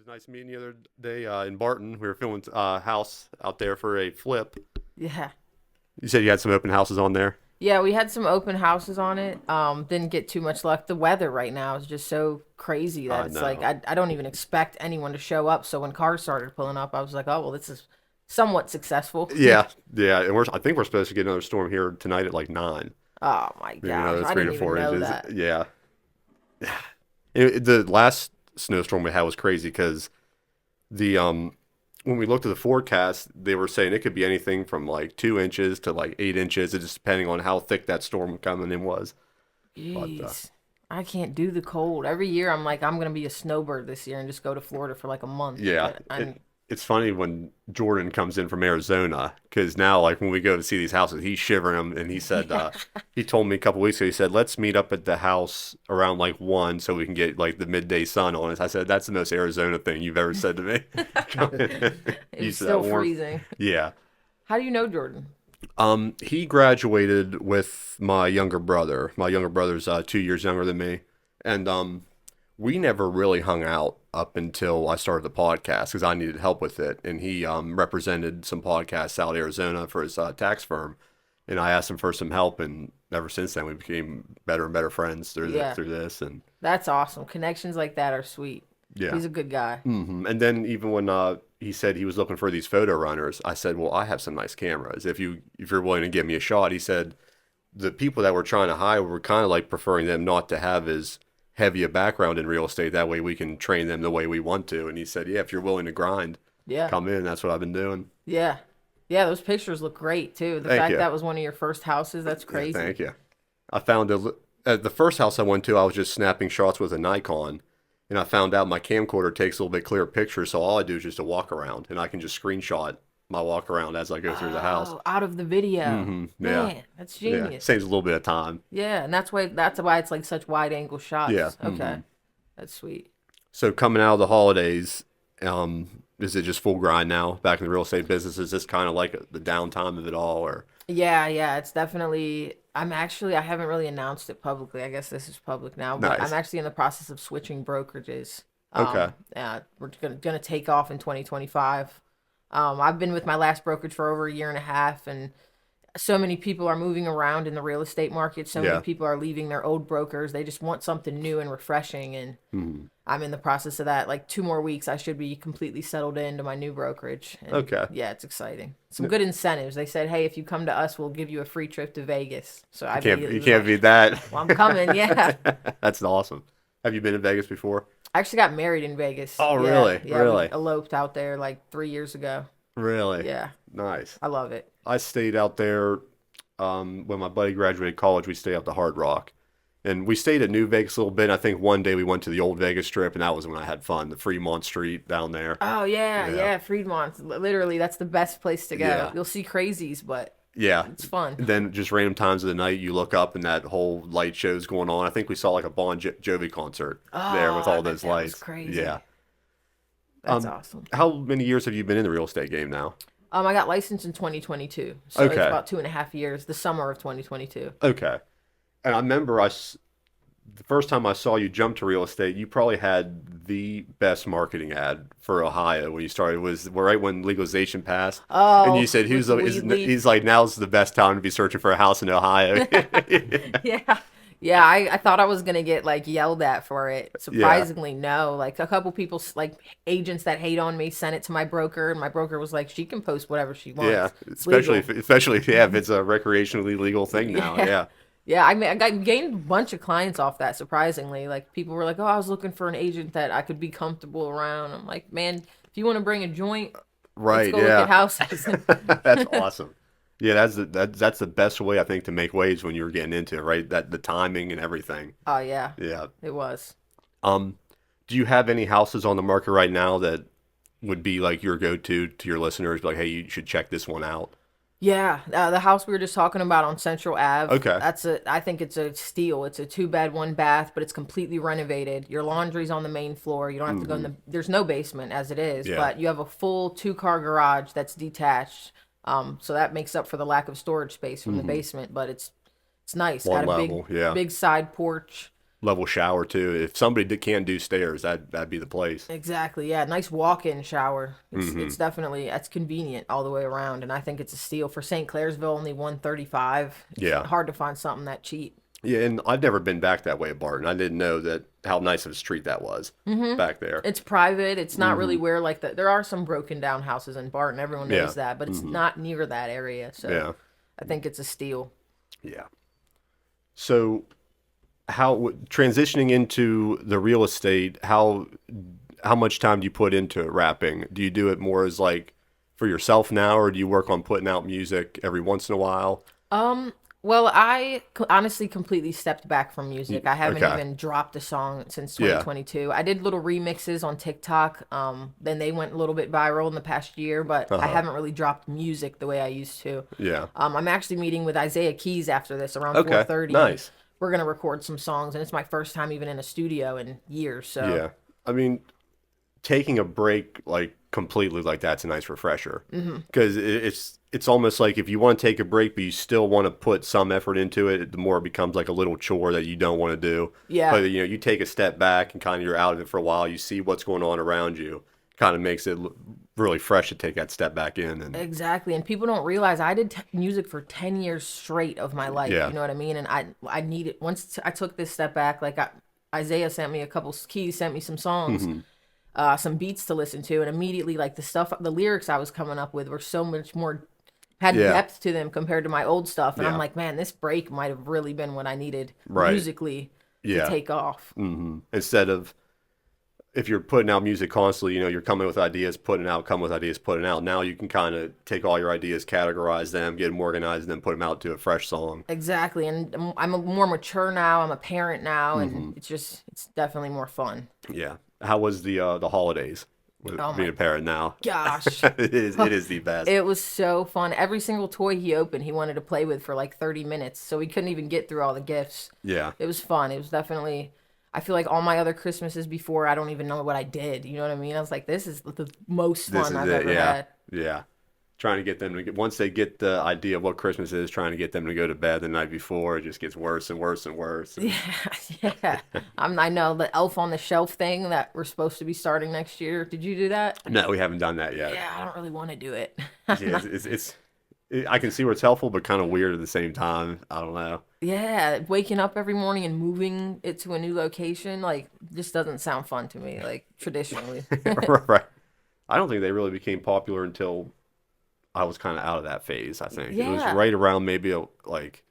was nice meeting you the other day in Barton. We were filming a house out there for a flip. Yeah. You said you had some open houses on there? Yeah, we had some open houses on it. Didn't get too much luck. The weather right now is just so crazy that I it's like know. I don't even expect anyone to show up. So when cars started pulling up, I was like, oh well, this is somewhat successful. Yeah, yeah. And I think we're supposed to get another storm here tonight at like 9. Oh my Maybe gosh, another I 3 didn't to even 4 know inches. that. Yeah. The last snowstorm we had was crazy because the when we looked at the forecast, they were saying it could be anything from like 2 inches to like 8 inches, just depending on how thick that storm coming in was. But Jeez, I can't do the cold. Every year I'm like I'm gonna be a snowbird this year and just go to Florida for like a month. yeah, But I'm it's funny when Jordan comes in from Arizona because now, like when we go to see these houses, he's shivering them, and he said he told me a couple weeks ago. He said, "Let's meet up at the house around like 1 so we can get like the midday sun on us." I said, "That's the most Arizona thing you've ever said to me." it's Used to that still warmth. freezing. Yeah. How do you know Jordan? He graduated with my younger brother. My younger brother's 2 years younger than me, and we never really hung out up until I started the podcast because I needed help with it, and he represented some podcasts out in Arizona for his tax firm, and I asked him for some help, and ever since then we became better and better friends Yeah, through this, and that's awesome. Connections like that are sweet. yeah. He's a good guy. And then even when he said he was looking for these photo runners, I said, "Well, I have some nice cameras. If you're willing to give me a shot," he said, the people that we're trying to hire were kind of like preferring them not to have as heavy a background in real estate. That way we can train them the way we want to. And he said, "Yeah, if you're willing to grind, Yeah. come in." That's what I've been doing. Yeah. Yeah, those pictures look great too. The Thank fact you. that was one of your first houses, that's Yeah, crazy. thank you. I found at the first house I went to, I was just snapping shots with a Nikon. And I found out my camcorder takes a little bit clearer pictures, so all I do is just a walk around, and I can just screenshot my walk around as I go through the house. Oh, out of the video. Yeah, Man, that's yeah, genius. saves a little bit of time. Yeah, and that's why it's like such wide angle Yeah. shots. Okay. That's sweet. So coming out of the holidays, is it just full grind now? Back in the real estate business, is this kind of like the downtime of it all, or Yeah, yeah, it's definitely. I haven't really announced it publicly. I guess this is public now, but I'm nice? actually in the process of switching brokerages. Okay. Yeah, we're gonna take off in 2025. I've been with my last brokerage for over a year and a half, and so many people are moving around in the real estate market. So many Yeah. people are leaving their old brokers. They just want something new and refreshing, and I'm in the process of that. Like 2 more weeks, I should be completely settled into my new brokerage. And Okay. yeah, it's exciting. Some good incentives. They said, "Hey, if you come to us, we'll give you a free trip to Vegas." So I immediately You was can't like, beat that. "Well, I'm coming." Yeah, That's awesome. Have you been to Vegas before? I actually got married in Vegas. Oh, Yeah, really? yeah, we Really? eloped out there like 3 years ago. Really? Yeah, Nice. I love it. I stayed out there when my buddy graduated college. We stayed out the Hard Rock, and we stayed at New Vegas a little bit. And I think one day we went to the old Vegas Strip, and that was when I had fun. The Fremont Street down there. Oh yeah, Yeah. yeah, Fremont. Literally, that's the best place to go. Yeah. You'll see crazies, but Yeah. it's fun. And then just random times of the night, you look up and that whole light show's going on. I think we saw like a Jovi concert there with Oh, I all bet those that was lights. crazy. Yeah. That's awesome. How many years have you been in the real estate game now? I got licensed in 2022, so it's Okay. about 2.5 years. The summer of 2022. Okay. And I remember the first time I saw you jump to real estate, you probably had the best marketing ad for Ohio when you started. Was right when legalization passed, and you Oh, said, with "Who's the the?" weed leaf. He's like, "Now's the best time to be searching for a house in Ohio." Yeah. Yeah, I thought I was gonna get like yelled at for it. Yeah, Surprisingly, no. Like a couple people, like agents that hate on me, sent it to my broker, and my broker was like, "She can post whatever she yeah. wants. It's legal." Especially if it's a recreationally legal thing now. Yeah. Yeah, Yeah, I got gained a bunch of clients off that, surprisingly. Like people were like, "Oh, I was looking for an agent that I could be comfortable around." I'm like, "Man, if you want to bring a joint, let's right. go look at Yeah, houses." that's awesome. Yeah, that's the best way I think to make waves when you're getting into it, right? That the timing and everything. Oh yeah, Yeah. it was. Um, do you have any houses on the market right now that would be like your go-to to your listeners? Like, hey, you should check this one out. Yeah, the house we were just talking about on Central Ave. Okay. I think it's a steal. It's a 2 bed, 1 bath, but it's completely renovated. Your laundry's on the main floor. You don't have to go in there's no basement as it is, Yeah. but you have a full 2 car garage that's detached. So that makes up for the lack of storage space from the basement, but it's nice. One Got a level, yeah. big side porch. level shower too. If somebody can do stairs, that'd be the place. Exactly. Yeah, nice walk-in shower. It's Hmm. definitely it's convenient all the way around, and I think it's a steal for St. Clairsville. Only 135. It's Yeah. hard to find something that cheap. Yeah, and I've never been back that way at Barton. I didn't know that how nice of a street that was back there. It's private. It's not really Hmm. where like there are some broken down houses in Barton. Everyone Yeah. knows that, but it's Hmm. not near that area. So Yeah. I think it's a steal. Yeah. So transitioning into the real estate, how much time do you put into rapping? Do you do it more as like for yourself now, or do you work on putting out music every once in a while? Um, well, honestly completely stepped back from music. I haven't Okay. even dropped a song since Yeah. 2022. I did little remixes on TikTok. Then they went a little bit viral in the past year, but I Uh-huh. haven't really dropped music the way I used to. Yeah. I'm actually meeting with Isaiah Keys after this around Okay. 4:30, and Nice. we're gonna record some songs. And it's my first time even in a studio in years. So Yeah. I mean, taking a break like completely like that's a nice refresher because it's almost like if you want to take a break but you still want to put some effort into it, the more it becomes like a little chore that you don't want to do. yeah. But you take a step back and kind of you're out of it for a while, you see what's going on around you, kind of makes it really fresh to take that step back in. And Exactly, and people don't realize I did music for 10 years straight of my life. yeah. You know what I mean? And I needed once I took this step back. Isaiah sent me a couple keys, sent me some songs, Hmm. some beats to listen to, and immediately like the lyrics I was coming up with were so much more had Yeah. depth to them compared to my old stuff. And I'm Yeah. like, man, this break might have really been what I needed Right. musically to Yeah. take off. Instead of if you're putting out music constantly, you're coming with ideas, putting out, come with ideas, putting out. Now you can kind of take all your ideas, categorize them, get them organized, and then put them out to a fresh song. Exactly, and I'm more mature now. I'm a parent now, Hmm. and it's definitely more fun. Yeah. How was the holidays with Oh being my a parent now? gosh. It is the best. It was so fun. Every single toy he opened, he wanted to play with for like 30 minutes, so we couldn't even get through all the gifts. Yeah. It was fun. It was definitely. I feel like all my other Christmases before, I don't even know what I did. You know what I mean? I was like, this is the most This fun is I've it. ever Yeah. had. Yeah. Trying to get them to get once they get the idea of what Christmas is, trying to get them to go to bed the night before, it just gets worse and worse and worse. Yeah, yeah. I know the Elf on the Shelf thing that we're supposed to be starting next year. Did you do that? No, we haven't done that yet. Yeah, I don't really want to do it. Yeah, I can see where it's helpful, but kind of weird at the same time. I don't know. Yeah, waking up every morning and moving it to a new location, like, just doesn't sound fun to me, like, traditionally. Right. I don't think they really became popular until I was kind of out of that phase, I think. It was Yeah. right around maybe like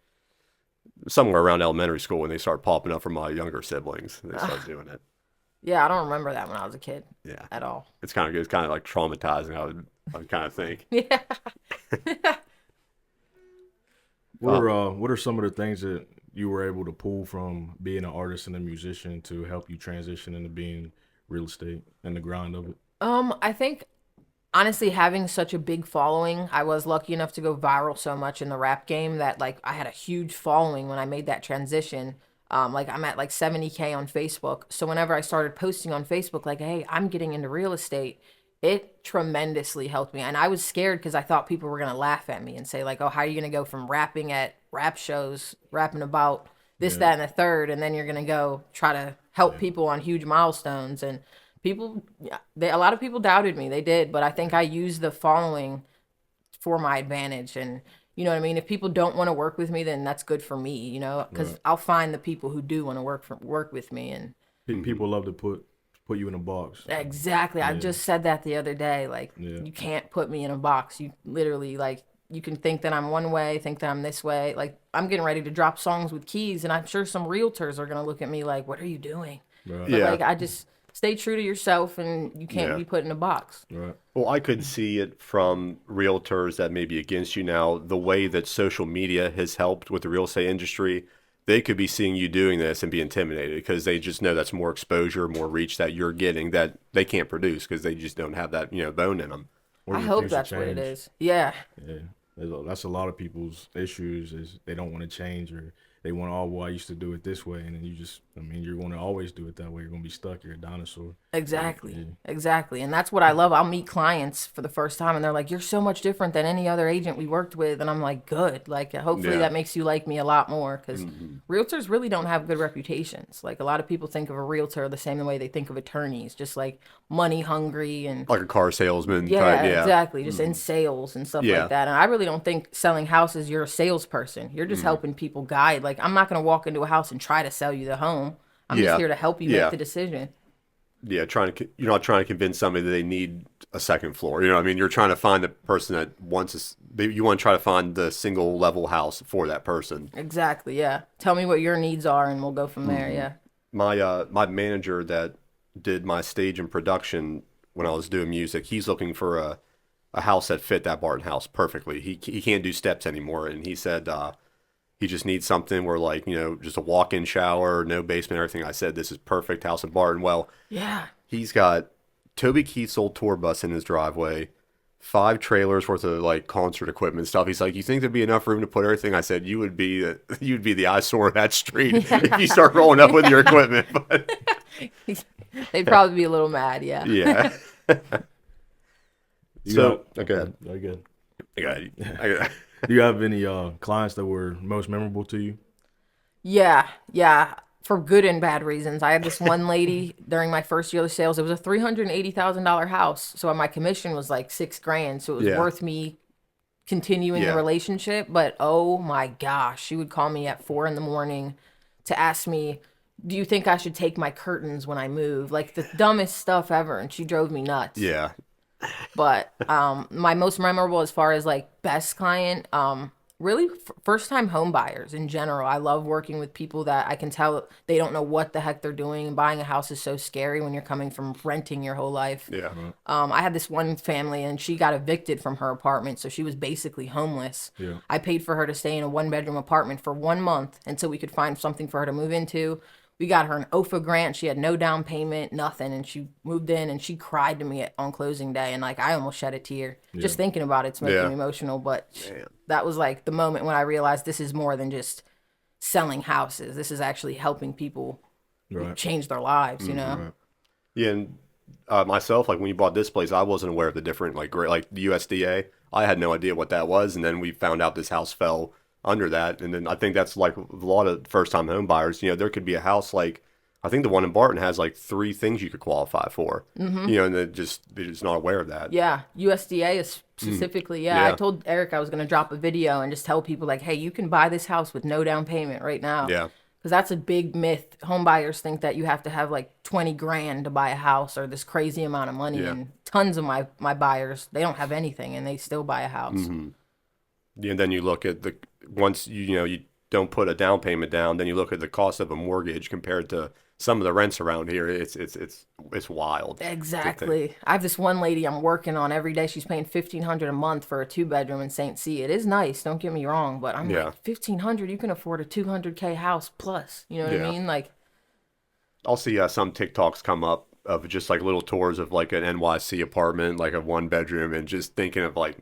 somewhere around elementary school when they start popping up for my younger siblings. They start doing it. Yeah, I don't remember that when I was a kid Yeah. at all. It's kind of good. It's kind of like traumatizing, I would kind of think. Yeah. What are some of the things that you were able to pull from being an artist and a musician to help you transition into being real estate and the grind of it? I think honestly having such a big following, I was lucky enough to go viral so much in the rap game that like I had a huge following when I made that transition. Like I'm at like 70K on Facebook. So whenever I started posting on Facebook like, "Hey, I'm getting into real estate," it tremendously helped me. And I was scared because I thought people were going to laugh at me and say like, "Oh, how are you going to go from rapping at rap shows, rapping about this, Yeah. that, and the third, and then you're going to go try to help Yeah. people on huge milestones?" And people, yeah, a lot of people doubted me. They did, but I think I used the following for my advantage. And you know what I mean? If people don't want to work with me, then that's good for me, you know, because Right. I'll find the people who do want to work with me. And People love to put you in a box. exactly, I Yeah. just said that the other day. Like, Yeah. you can't put me in a box. You literally like. You can think that I'm one way, think that I'm this way. Like, I'm getting ready to drop songs with Keys, and I'm sure some realtors are gonna look at me like, "What are you doing?" Right. But Yeah. like, I just stay true to yourself, and you can't Yeah. be put in a box. Right. Well, I could see it from realtors that may be against you now, the way that social media has helped with the real estate industry. They could be seeing you doing this and be intimidated because they just know that's more exposure, more reach that you're getting that they can't produce because they just don't have that, bone in them. Or I your hope things to that's what it change. is. Yeah. Yeah. That's a lot of people's issues is they don't want to change or they want, oh, well, I used to do it this way, and then you're going to always do it that way. You're going to be stuck. You're a dinosaur. Exactly. Yeah. Exactly. And that's what I love. I'll meet clients for the first time and they're like, "You're so much different than any other agent we worked with." And I'm like, "Good." Like, hopefully Yeah. that makes you like me a lot more because realtors really don't have good reputations. Like, a lot of people think of a realtor the same way they think of attorneys, just like money hungry and Like a car salesman yeah, type. Yeah. exactly. Just in sales and stuff Yeah. like that. And I really don't think selling houses, you're a salesperson. You're just helping people guide. Like, I'm not going to walk into a house and try to sell you the home. I'm Yeah. just here to help you Yeah. make the decision. Yeah, you're not trying to convince somebody that they need a second floor. You know what I mean? You're trying to find the person that you want to try to find the single level house for that person. Exactly, yeah. Tell me what your needs are and we'll go from there, yeah. My manager that did my stage and production when I was doing music, he's looking for a house that fit that Barton house perfectly. He can't do steps anymore, and he said he just needs something where, like, you know, just a walk-in shower, no basement, everything. I said, this is perfect house in Barton. Well, Yeah. he's got Toby Keith's old tour bus in his driveway, 5 trailers worth of like concert equipment and stuff. He's like, "You think there'd be enough room to put everything?" I said, you'd be the eyesore of that street if you start rolling up with your equipment." But They'd probably be a little mad, yeah. yeah. So, go ahead. Very good. I got Do you have any clients that were most memorable to you? Yeah, yeah. For good and bad reasons. I had this one lady during my first year of sales. It was a $380,000 house. So my commission was like $6,000. So it was Yeah. worth me continuing the Yeah. relationship. But oh my gosh, she would call me at 4 a.m. to ask me, "Do you think I should take my curtains when I move?" Like the dumbest stuff ever. And she drove me nuts. Yeah. But my most memorable as far as like best client, really first time home buyers in general. I love working with people that I can tell they don't know what the heck they're doing. And buying a house is so scary when you're coming from renting your whole life. Yeah. I had this one family and she got evicted from her apartment, so she was basically homeless. Yeah. I paid for her to stay in a 1-bedroom apartment for 1 month until we could find something for her to move into. We got her an OFA grant. She had no down payment, nothing, and she moved in and she cried to me on closing day, and like I almost shed a tear just thinking about it's making Yeah. me emotional. But Man. that was like the moment when I realized this is more than just selling houses. This is actually helping people Right. change their lives. You know. Right. Yeah, and myself, like when you bought this place, I wasn't aware of the different like the USDA. I had no idea what that was, and then we found out this house fell under that. And then I think that's like a lot of first-time home buyers. You know, there could be a house like I think the one in Barton has like 3 things you could qualify for. Mm-hmm. You know, and they're just not aware of that. Yeah, USDA is specifically. Yeah, Yeah. I told Eric I was going to drop a video and just tell people like, "Hey, you can buy this house with no down payment right now." Yeah. Because that's a big myth. Home buyers think that you have to have like 20 grand to buy a house or this crazy amount of money. Yeah. And tons of my buyers, they don't have anything and they still buy a house. Mm-hmm. And then you look at once you don't put a down payment down, then you look at the cost of a mortgage compared to some of the rents around here. It's wild. Exactly. I have this one lady I'm working on every day. She's paying $1,500 a month for a 2-bedroom in St. C. It is nice, don't get me wrong, but I'm Yeah. like, $1,500, you can afford a $200K house plus. You know what Yeah. I mean? Like, I'll see some TikToks come up of just like little tours of like an NYC apartment, like a 1-bedroom, and just thinking of like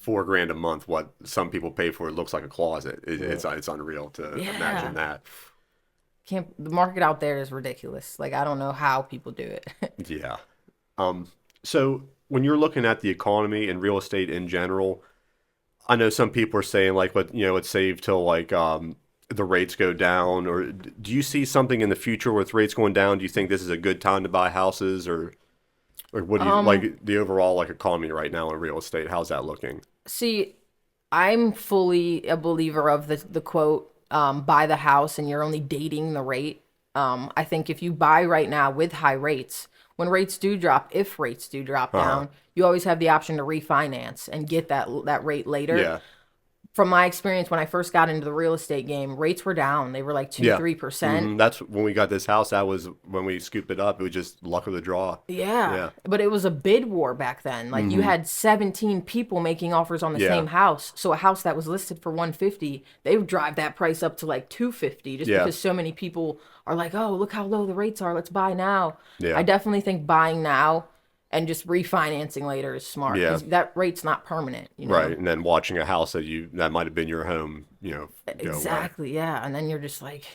$4,000 a month. What some people pay for it looks like a closet. It's unreal to imagine that. the market out there is ridiculous. Like, I don't know how people do it. Yeah. So when you're looking at the economy and real estate in general, I know some people are saying like, let's save till like the rates go down. Or do you see something in the future with rates going down? Do you think this is a good time to buy houses, or what do you like the overall like economy right now in real estate? How's that looking? See, I'm fully a believer of the quote, buy the house and you're only dating the rate. I think if you buy right now with high rates, when rates do drop, if rates do drop down, you always have the option to refinance and get that rate later. Yeah. From my experience, when I first got into the real estate game, rates were down. They were like 2, 3%. Mhm. That's when we got this house. That was when we scooped it up. It was just luck of the draw. Yeah. But it was a bid war back then. Like you had 17 people making offers on the Yeah. same house. So a house that was listed for 150, they would drive that price up to like 250 just because so many people are like, "Oh, look how low the rates are. Let's buy now." Yeah. I definitely think buying now And just refinancing later is smart Yeah. because that rate's not permanent, you know? Right, and then watching a house that might have been your home, go away. Exactly, yeah. And then you're just like,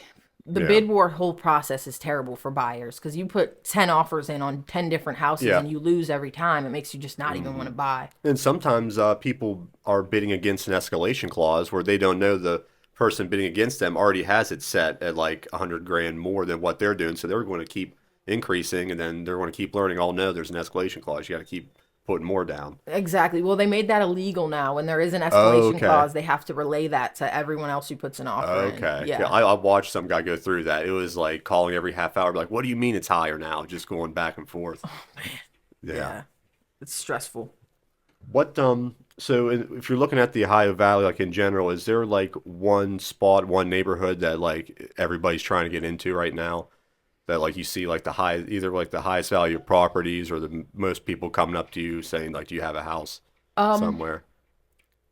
the Yeah. bid war whole process is terrible for buyers because you put 10 offers in on 10 different houses Yeah. and you lose every time. It makes you just not even want to buy. And sometimes people are bidding against an escalation clause where they don't know the person bidding against them already has it set at like 100 grand more than what they're doing, so they're going to keep increasing, and then they're going to keep learning. Oh no, there's an escalation clause. You got to keep putting more down. Exactly. Well, they made that illegal now. When there is an Oh, escalation okay. clause, they have to relay that to everyone else who puts an offer in. Okay. Yeah. I watched some guy go through that. It was like calling every half hour, like, what do you mean it's higher now? Just going back and forth. Yeah. Yeah. It's stressful. What so if you're looking at the Ohio Valley like in general, is there like one spot, one neighborhood that like everybody's trying to get into right now? That like you see like either like the highest value of properties or the most people coming up to you saying like, do you have a house somewhere?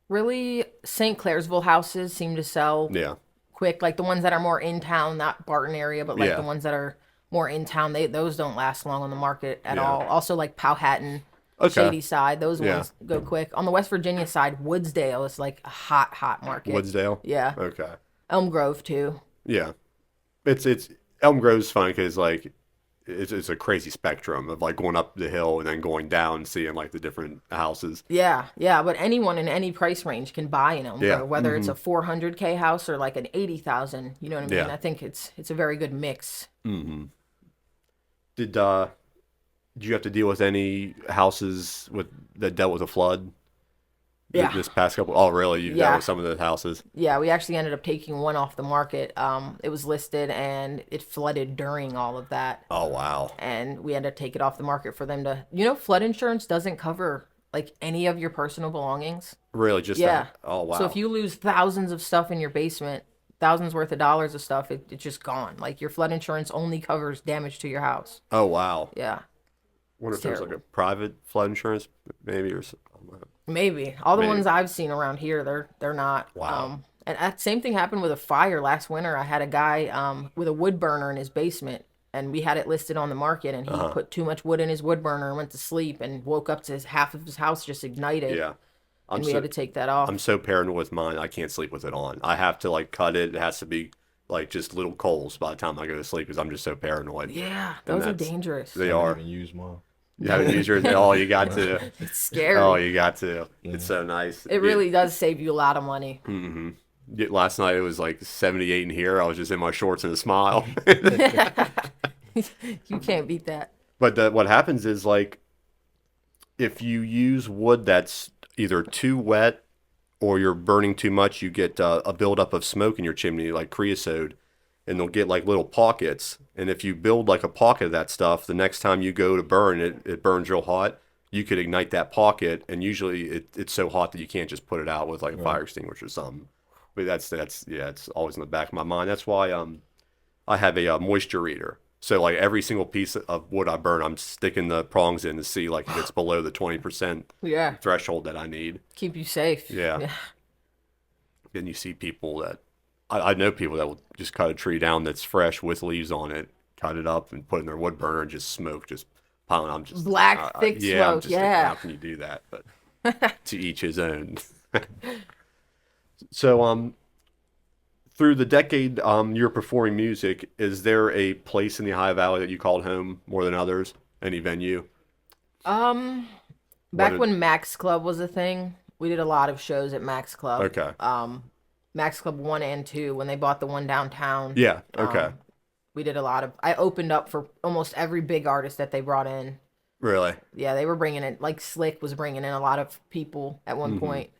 Really, St. Clairsville houses seem to sell Yeah. quick. Like the ones that are more in town, not Barton area, but like Yeah. the ones that are more in town, those don't last long on the market at Yeah. all. Also, like Powhatan, Okay. Shady Side, those Yeah. ones go quick. On the West Virginia side, Woodsdale is like a hot market. Woodsdale? Yeah. Okay. Elm Grove too. Yeah. It's Elm Grove's fun because like it's a crazy spectrum of like going up the hill and then going down and seeing like the different houses. Yeah, but anyone in any price range can buy an Elm Yeah. Grove, whether it's a 400K house or like an 80,000. You know what I mean? Yeah. I think it's a very good mix. Did you have to deal with any houses that dealt with a flood? Yeah. This past couple. Oh, really? You dealt Yeah. with some of the houses? Yeah, we actually ended up taking one off the market. It was listed and it flooded during all of that, Oh, wow. and we had to take it off the market for them to. You know, flood insurance doesn't cover like any of your personal belongings. Really? Just Yeah. that? Oh, wow. So if you lose thousands of stuff in your basement, thousands worth of dollars of stuff, it's just gone. Like your flood insurance only covers damage to your house. Oh, wow. Yeah. Wonder if there's like terrible. a private flood insurance, maybe, or something. Maybe all the Maybe. ones I've seen around here, they're not. Wow. And that same thing happened with a fire last winter. I had a guy with a wood burner in his basement, and we had it listed on the market, and he Uh-huh. put too much wood in his wood burner and went to sleep and woke up to half of his house just ignited. Yeah. I'm And we so had to take that off. I'm so paranoid with mine. I can't sleep with it on. I have to like cut it. It has to be like just little coals by the time I go to sleep because I'm just so paranoid. Yeah, And those are that's- dangerous. They I don't are. even use mine. You haven't used yours. Oh, you got to. It's scary. Oh, you got to. It's so nice. It really does save you a lot of money. Yeah, last night it was like 78 in here. I was just in my shorts and a smile. You can't beat that. But what happens is like if you use wood that's either too wet or you're burning too much, you get a buildup of smoke in your chimney, like creosote, and they'll get like little pockets. And if you build like a pocket of that stuff, the next time you go to burn it, it burns real hot. You could ignite that pocket, and usually it's so hot that you can't just put it out with like a fire extinguisher or something. But that's yeah, it's always in the back of my mind. That's why I have a moisture reader. So like every single piece of wood I burn, I'm sticking the prongs in to see like if it's below the 20% Yeah, threshold that I need. keep you safe. Yeah. Then you see people that I know people that will just cut a tree down that's fresh with leaves on it, cut it up and put it in their wood burner and just smoke just piling. I'm just Black, thick yeah, I'm smoke, just thinking, yeah. how can you do that? But to each his own. So through the decade you're performing music, is there a place in the Ohio Valley that you called home more than others? Any venue? Back did- when Max Club was a thing, we did a lot of shows at Max Club. Okay. Max Club 1 and 2, when they bought the one downtown. Yeah. Okay. We did a lot of, I opened up for almost every big artist that they brought in. Really? Yeah, they were bringing in, like Slick was bringing in a lot of people at one Mm-hmm. point.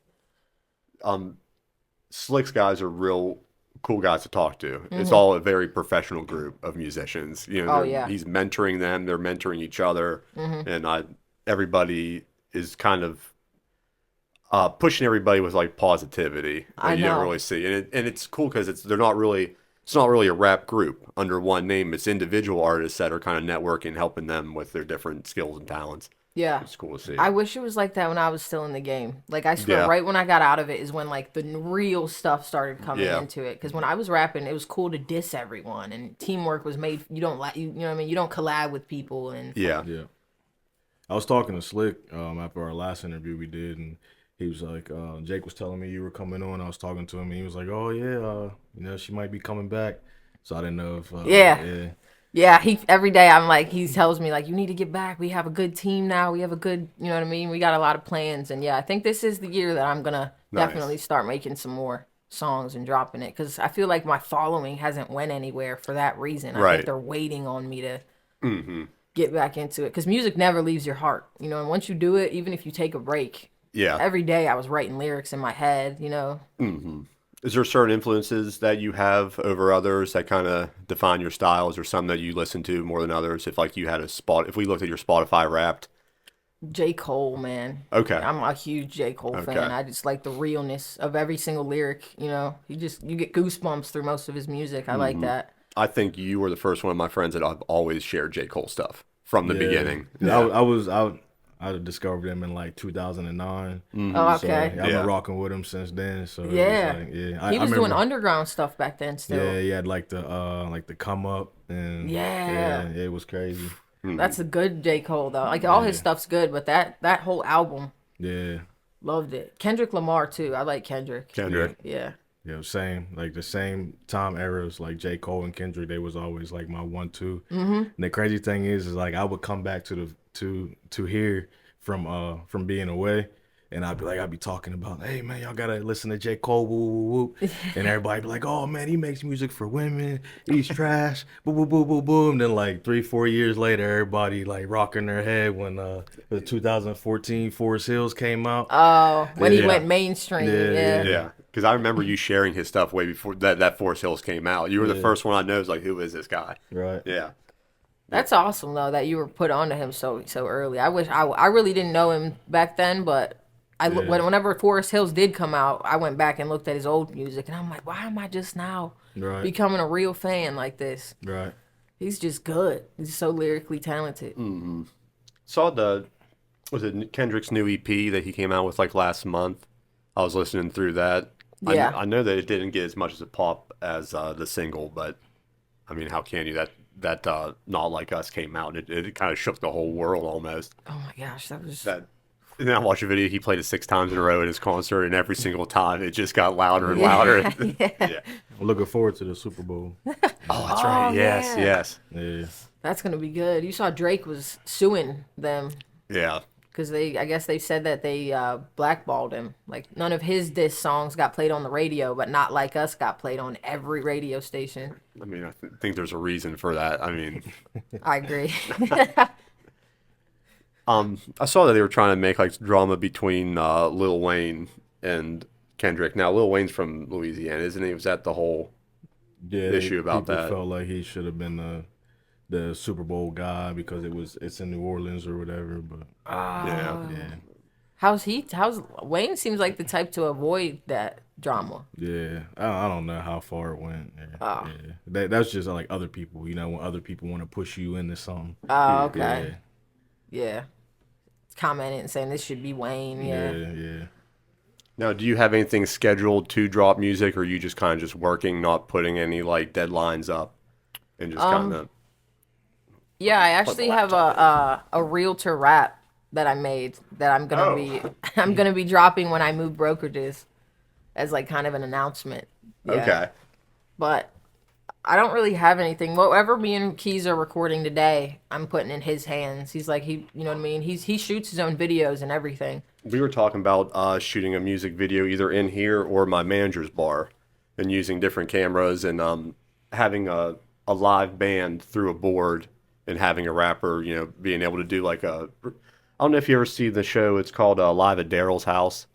Slick's guys are real cool guys to talk to. It's all a very professional group of musicians. You know, Oh, they're- yeah. he's mentoring them, they're mentoring each other, and everybody is kind of pushing everybody with like positivity that I you don't know. really see, and it's cool because it's not really a rap group under one name. It's individual artists that are kind of networking, helping them with their different skills and talents. Yeah. It's cool to see. I wish it was like that when I was still in the game. Like, I swear, Yeah. right when I got out of it is when, like, the real stuff started coming Yeah. into it. Because when I was rapping, it was cool to diss everyone. And teamwork was made, you know what I mean? You don't collab with people. And Yeah. Yeah. I was talking to Slick after our last interview we did, and he was like, Jake was telling me you were coming on. I was talking to him, and he was like, "Oh yeah, she might be coming back." So I didn't know if, Yeah. yeah, Yeah, he every day I'm like he tells me like you need to get back. We have a good team now. We have a good, you know what I mean? We got a lot of plans and yeah, I think this is the year that I'm going to Nice. definitely start making some more songs and dropping it cuz I feel like my following hasn't went anywhere for that reason. I think Right. they're waiting on me to Mm-hmm. get back into it cuz music never leaves your heart. You know, and once you do it, even if you take a break, Yeah. every day I was writing lyrics in my head, you know. Mm-hmm. Is there certain influences that you have over others that kind of define your styles, or some that you listen to more than others? If like you had a spot, if we looked at your Spotify Wrapped. J. Cole, man. Okay. I'm a huge J. Cole fan. Okay. I just like the realness of every single lyric, you know. You get goosebumps through most of his music. I like Mm-hmm. that. I think you were the first one of my friends that I've always shared J. Cole stuff from the yeah. beginning. Yeah, Yeah. I discovered him in like 2009. Oh, So okay. yeah, I've Yeah. been rocking with him since then. So it was Yeah. like, yeah, He I was doing remember. underground stuff back then still. Yeah, he had like the come up and Yeah. it was crazy. That's a good J. Cole though. Like all his Yeah. stuff's good, but that whole album, Yeah, loved it. Kendrick Lamar too. I like Kendrick. Kendrick. Yeah. yeah, same like the same time eras like J. Cole and Kendrick. They was always like my 1-2. And the crazy thing is like I would come back to the to here from being away. And I'd be talking about, hey man, y'all gotta listen to J. Cole, woo woo woo. And everybody be like, oh man, he makes music for women, he's trash, boom boom boom boom boom. Then like 3-4 years later, everybody like rocking their head when the 2014 Forest Hills came out. Oh, when he Yeah. went mainstream. Yeah, Yeah. Yeah. Because I remember you sharing his stuff way before that Forest Hills came out. You were the Yeah. first one I know. Was like, who is this guy? Right. Yeah. That's awesome though that you were put onto him so early. I wish I really didn't know him back then, but whenever Forest Hills did come out, I went back and looked at his old music, and I'm like, why am I just now Right. becoming a real fan like this? Right. He's just good. He's so lyrically talented. Saw was it Kendrick's new EP that he came out with like last month? I was listening through that. Yeah. I know that it didn't get as much as a pop as the single, but I mean, how can you? That Not Like Us came out, and it kind of shook the whole world almost. Oh my gosh, that was That. And then I watched a video. He played it 6 times in a row at his concert, and every single time it just got louder and louder. Yeah. I'm looking forward to the Super Bowl. Oh, that's right. Yes, yeah. yes. Yeah. that's gonna be good. You saw Drake was suing them Yeah. because I guess they said that they blackballed him. Like none of his diss songs got played on the radio, but Not Like Us got played on every radio station. I mean, think there's a reason for that. I mean, I agree. I saw that they were trying to make like drama between Lil Wayne and Kendrick. Now, Lil Wayne's from Louisiana, isn't he? Was that the whole Yeah, issue about people that? felt like he should have been the Super Bowl guy because it's in New Orleans or whatever. But Yeah. yeah, How's Wayne seems like the type to avoid that drama. yeah, I don't know how far it went. Yeah, Oh. yeah. That's just like other people. You know, when other people want to push you into something. Oh, okay. Yeah, Yeah. Commenting and saying this should be Wayne. Yeah. yeah. Now, do you have anything scheduled to drop music, or are you just kind of just working, not putting any like deadlines up, and just kind of? Yeah, I actually have a realtor rap that I made that I'm gonna be I'm gonna be dropping when I move brokerages as like kind of an announcement. Yeah. Okay. But I don't really have anything. Whatever me and Keys are recording today, I'm putting in his hands. He's like you know what I mean? He shoots his own videos and everything. We were talking about shooting a music video either in here or my manager's bar, and using different cameras and having a live band through a board and having a rapper, being able to do like I don't know if you ever see the show. It's called Live at Daryl's House.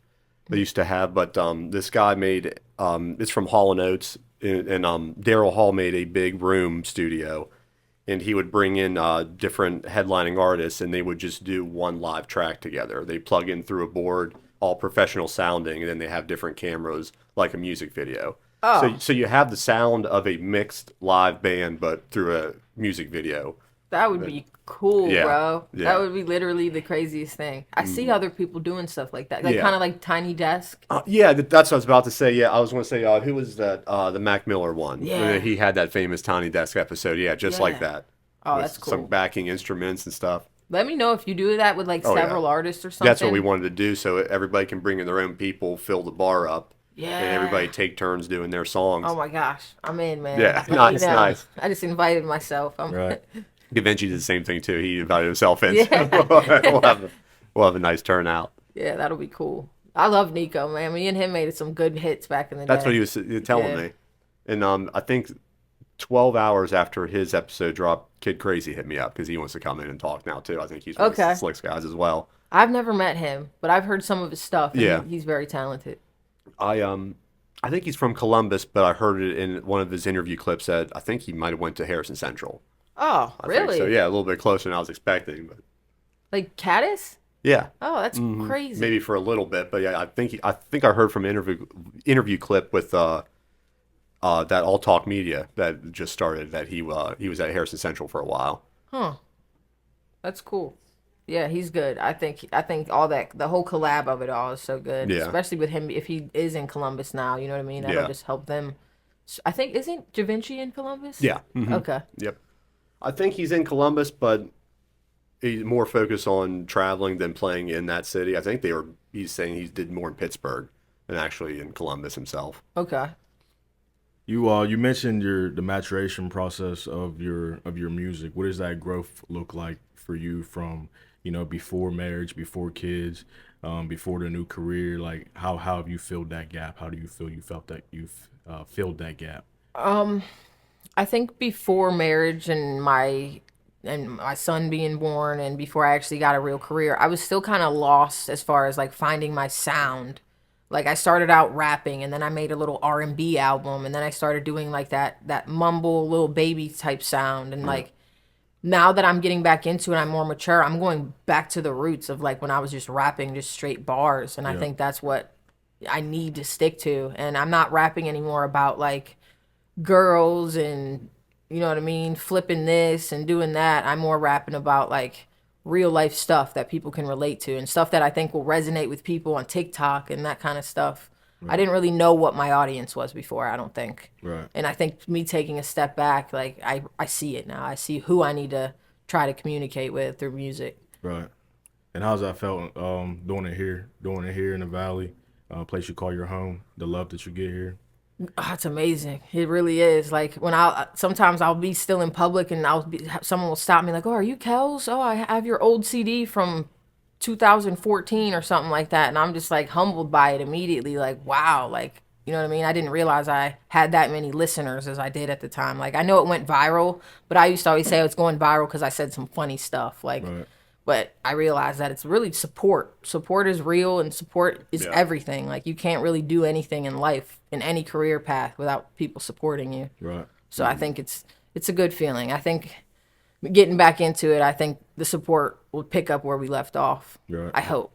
They used to have, but this guy made it's from Hall and Oates, and Daryl Hall made a big room studio, and he would bring in different headlining artists, and they would just do one live track together. They plug in through a board, all professional sounding, and then they have different cameras like a music video. Oh. So you have the sound of a mixed live band, but through a music video. That would be cool, Yeah, bro. yeah. That would be literally the craziest thing. I see other people doing stuff like that. Like Yeah. kind of like Tiny Desk. Yeah, that's what I was about to say. Yeah, I was going to say, who was that? The Mac Miller one. Yeah. He had that famous Tiny Desk episode. Yeah, just like Yeah. that. Oh, With that's cool. some backing instruments and stuff. Let me know if you do that with like Oh yeah, several artists or that's what we something. wanted to do, so everybody can bring in their own people, fill the bar up, and everybody Yeah. take turns doing their Oh songs. my gosh, I'm in, man. Yeah, Let me nice, know. nice. I just invited myself. I'm Right. Da Vinci did the same thing too. He invited himself in, so yeah. we'll have a nice turnout. Yeah, that'll be cool. I love Nico, man. Me and him made some good hits back in the That's what day. he was telling Yeah. me. And I think 12 hours after his episode dropped, Kid Crazy hit me up because he wants to come in and talk now too. I think he's one of the Okay. slicks guys as well. I've never met him, but I've heard some of his stuff, and Yeah, he's very talented. I I think he's from Columbus, but I heard it in one of his interview clips that I think he might have went to Harrison Central. Oh, I think so. really? Yeah, a little bit closer than I was expecting, but Like Caddis? yeah, Oh, that's crazy. maybe for a little bit. But yeah, I think I heard from an interview clip with that All Talk Media that just started that he was at Harrison Central for a while. Huh. That's cool. Yeah, he's good. I think all that the whole collab of it all is so good, Yeah, especially with him if he is in Columbus now. You know what I mean? That'll yeah, just help them. I think isn't Da Vinci in Columbus? yeah. Okay. Yep. I think he's in Columbus, but he's more focused on traveling than playing in that city. I think he's saying he did more in Pittsburgh than actually in Columbus himself. Okay. You mentioned the maturation process of your music. What does that growth look like for you from, before marriage, before kids, before the new career? Like how have you filled that gap? How do you feel you felt that you've filled that gap? I think before marriage and my son being born and before I actually got a real career, I was still kind of lost as far as like finding my sound. Like I started out rapping and then I made a little R&B album and then I started doing like that mumble little baby type sound and Yeah. like now that I'm getting back into it, I'm more mature. I'm going back to the roots of like when I was just rapping just straight bars and I Yeah. think that's what I need to stick to. And I'm not rapping anymore about like girls and you know what I mean, flipping this and doing that. I'm more rapping about like real life stuff that people can relate to and stuff that I think will resonate with people on TikTok and that kind of stuff. I Right. didn't really know what my audience was before, I don't think. Right. And I think me taking a step back, like I see it now. I see who I need to try to communicate with through music. Right. And how's that felt doing it here in the Valley, place you call your home, the love that you get here? Oh, it's amazing. It really is. Like when sometimes I'll be still in public and someone will stop me like, "Oh, are you Kels? Oh, I have your old CD from 2014 or something like that." And I'm just like humbled by it immediately. Like, wow, like, you know what I mean? I didn't realize I had that many listeners as I did at the time. Like, I know it went viral, but I used to always say it's going viral because I said some funny stuff. Like, Right. but I realized that it's really support. Support is real and support is Yeah. everything. Like you can't really do anything in life in any career path without people supporting you. Right. So I think it's a good feeling. I think getting back into it, I think the support will pick up where we left off. Right. I hope.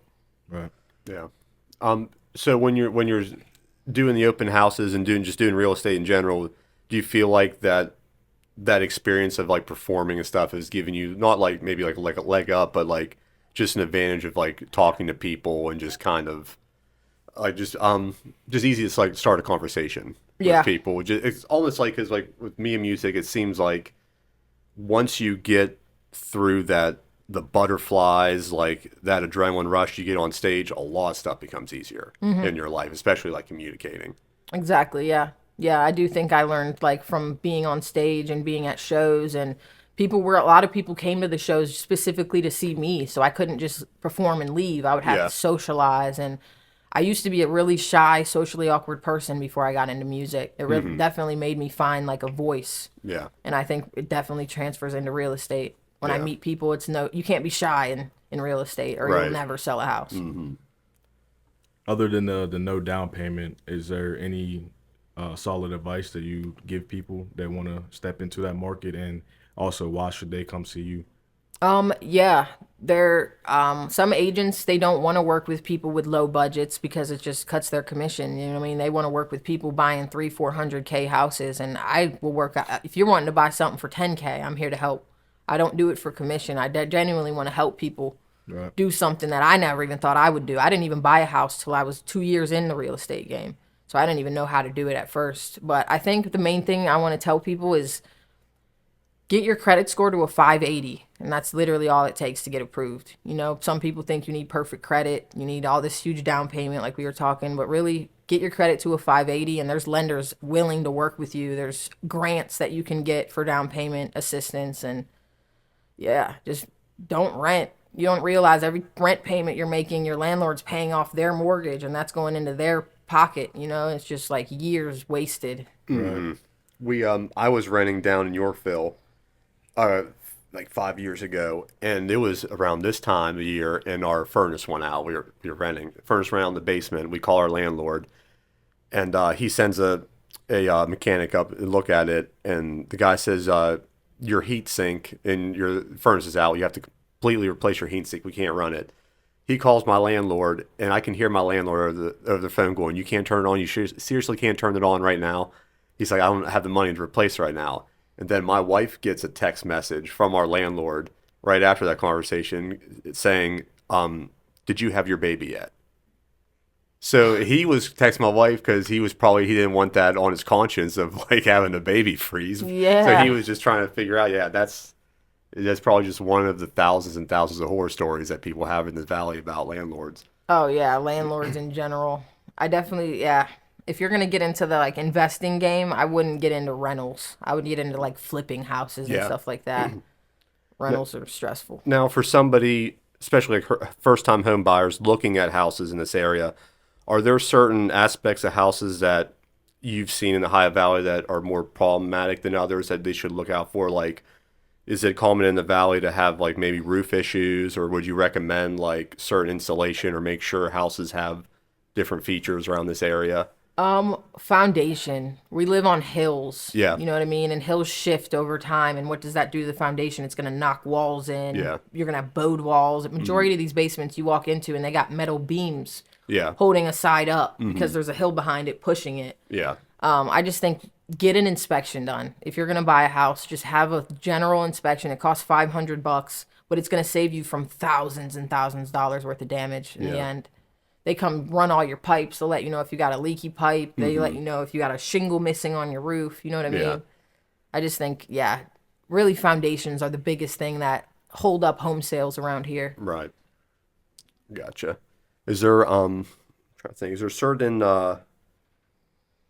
Right. Yeah. So when you're doing the open houses and doing real estate in general, do you feel like that experience of like performing and stuff has given you not like maybe like a leg up, but like just an advantage of like talking to people and just kind of like just easy to like start a conversation Yeah. with people. It's almost like because like with me and music, it seems like once you get through the butterflies, like that adrenaline rush you get on stage, a lot of stuff becomes easier in your life, especially like communicating. Exactly. Yeah. Yeah. I do think I learned like from being on stage and being at shows and a lot of people came to the shows specifically to see me. So I couldn't just perform and leave. I would have Yeah. to socialize. And I used to be a really shy, socially awkward person before I got into music. It really definitely made me find like a voice. Yeah. And I think it definitely transfers into real estate. When I Yeah. meet people, you can't be shy in real estate or Right. you'll never sell a house. Other than the no down payment, is there any solid advice that you give people that want to step into that market, and also why should they come see you? Yeah, some agents they don't want to work with people with low budgets because it just cuts their commission. You know what I mean? They want to work with people buying 300K, 400K houses, and I will work. If you're wanting to buy something for 10K, I'm here to help. I don't do it for commission. I genuinely want to help people Right. do something that I never even thought I would do. I didn't even buy a house till I was 2 years in the real estate game, so I didn't even know how to do it at first. But I think the main thing I want to tell people is get your credit score to a 580, and that's literally all it takes to get approved. You know, some people think you need perfect credit, you need all this huge down payment like we were talking, but really get your credit to a 580, and there's lenders willing to work with you. There's grants that you can get for down payment assistance, and yeah, just don't rent. You don't realize every rent payment you're making, your landlord's paying off their mortgage, and that's going into their pocket. You know, it's just like years wasted. I was renting down in Yorkville, like 5 years ago, and it was around this time of year, and our furnace went out. We were renting. Furnace went out in the basement. We call our landlord, and he sends a mechanic up and look at it, and the guy says, your heat sink and your furnace is out. You have to completely replace your heat sink. We can't run it. He calls my landlord, and I can hear my landlord over the phone going, you can't turn it on. You seriously can't turn it on right now. He's like, I don't have the money to replace it right now. And then my wife gets a text message from our landlord right after that conversation saying, did you have your baby yet? So he was texting my wife because he didn't want that on his conscience of like having a baby freeze. Yeah. So he was just trying to figure out, that's probably just one of the thousands and thousands of horror stories that people have in this valley about landlords. Oh yeah, landlords in general. I definitely, yeah. If you're gonna get into the like investing game, I wouldn't get into rentals. I would get into like flipping houses and stuff like that. Rentals are stressful. Now, for somebody, especially like first-time home buyers looking at houses in this area, are there certain aspects of houses that you've seen in the High Valley that are more problematic than others that they should look out for? Like, is it common in the valley to have like maybe roof issues, or would you recommend like certain insulation or make sure houses have different features around this area? Foundation. We live on hills. Yeah. You know what I mean? And hills shift over time. And what does that do to the foundation? It's going to knock walls in. Yeah. You're going to have bowed walls. The majority of these basements you walk into and they got metal beams holding a side up because there's a hill behind it pushing it. Yeah. I just think get an inspection done. If you're going to buy a house, just have a general inspection. It costs $500, but it's going to save you from thousands and thousands of dollars worth of damage in the end. They come run all your pipes. They'll let you know if you got a leaky pipe. They let you know if you got a shingle missing on your roof. You know what I mean? Yeah. I just think, really foundations are the biggest thing that hold up home sales around here. Right. Gotcha. Is there, I'm trying to think, is there certain, I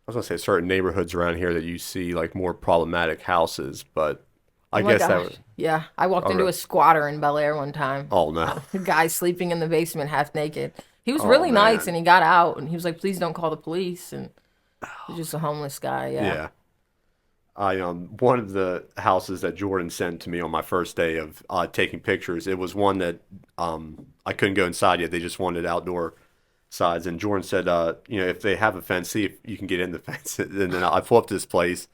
was going to say certain neighborhoods around here that you see like more problematic houses, but I guess that was. Yeah. I walked into a squatter in Bel Air one time. Oh, no. The guy sleeping in the basement half naked. He was really nice, and he got out, and he was like, please don't call the police, and he's just a homeless guy, Yeah. One of the houses that Jordan sent to me on my first day of taking pictures, it was one that I couldn't go inside yet. They just wanted outdoor sides, and Jordan said, if they have a fence, see if you can get in the fence. And then I pull up to this place,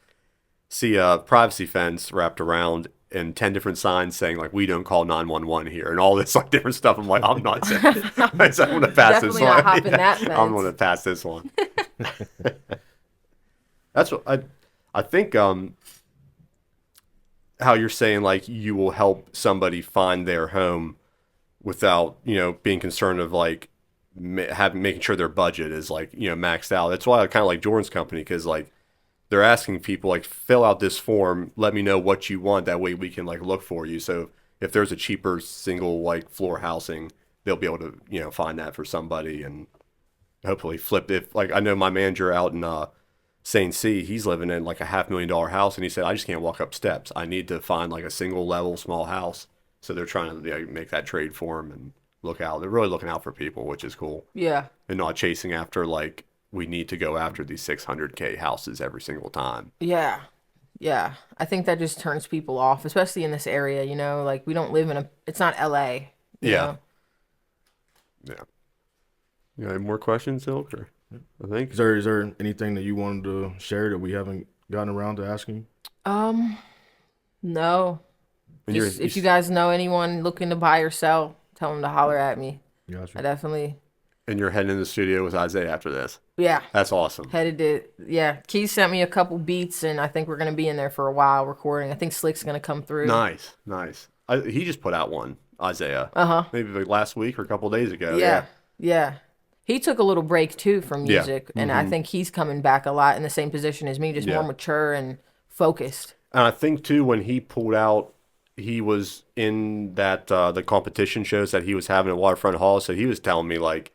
see a privacy fence wrapped around, and 10 different signs saying like we don't call 911 here and all this like different stuff. I'm like, I'm not saying I'm going to pass this Definitely one. not hopping that fence. I'm going to pass this one. That's what I think how you're saying like you will help somebody find their home without being concerned of like making sure their budget is like maxed out. That's why I kind of like Jordan's company, because like they're asking people like fill out this form, let me know what you want, that way we can like look for you. So if there's a cheaper single like floor housing, they'll be able to find that for somebody and hopefully flip it. Like I know my manager out in St. C, he's living in like a $500,000 house, and he said I just can't walk up steps. I need to find like a single level small house. So they're trying to make that trade for him and look out. They're really looking out for people, which is cool. Yeah. And not chasing after like we need to go after these 600K houses every single time. Yeah. Yeah. I think that just turns people off, especially in this area, like we don't live in it's not LA. You know? Yeah. You got any more questions, Silk? Or I think. Is there anything that you wanted to share that we haven't gotten around to asking? No. And Just, if you guys know anyone looking to buy or sell, tell them to holler at me. Gotcha. I definitely. And you're heading in the studio with Isaiah after this. Yeah. That's awesome. Headed to, Keith sent me a couple beats, and I think we're going to be in there for a while recording. I think Slick's going to come through. Nice. He just put out one, Isaiah. Maybe like last week or a couple days ago. Yeah. He took a little break, too, from music, and I think he's coming back a lot in the same position as me, just more mature and focused. And I think too when he pulled out, he was in that the competition shows that he was having at Waterfront Hall. So he was telling me like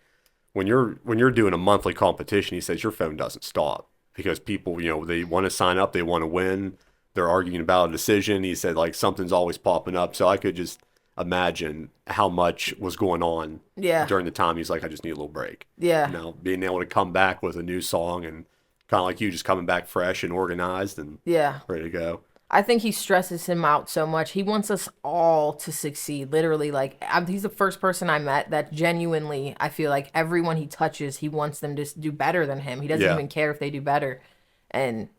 when you're doing a monthly competition, he says your phone doesn't stop because people they want to sign up, they want to win, they're arguing about a decision. He said like something's always popping up. So I could just imagine how much was going on Yeah. during the time. He's like, I just need a little break. Yeah. Being able to come back with a new song and kind of like you, just coming back fresh and organized and Yeah. ready to go. I think he stresses him out so much. He wants us all to succeed. Literally, like he's the first person I met that genuinely, I feel like everyone he touches, he wants them to do better than him. He doesn't Yeah. even care if they do better. And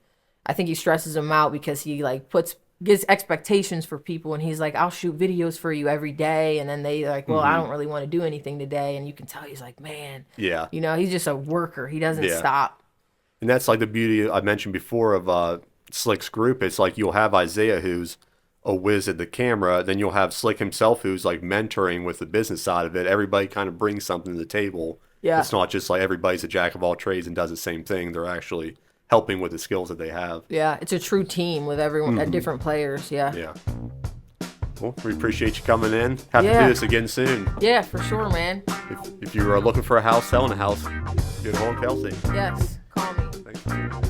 I think he stresses them out because he like gives expectations for people, and he's like, I'll shoot videos for you every day, and then they like, well, I don't really want to do anything today, and you can tell he's like, man, Yeah. he's just a worker. He doesn't Yeah. stop. And that's like the beauty I mentioned before of Slick's group. It's like you'll have Isaiah who's a whiz at the camera, then you'll have Slick himself who's like mentoring with the business side of it. Everybody kind of brings something to the table. Yeah. It's not just like everybody's a jack of all trades and does the same thing. They're actually helping with the skills that they have. Yeah, it's a true team with everyone, different players. Yeah. Yeah. Well, we appreciate you coming in. Have to Yeah. do this again soon. Yeah, for sure, man. If you are looking for a house, selling a house, get a hold of Kelsey. Yes, call me. Thanks for being here.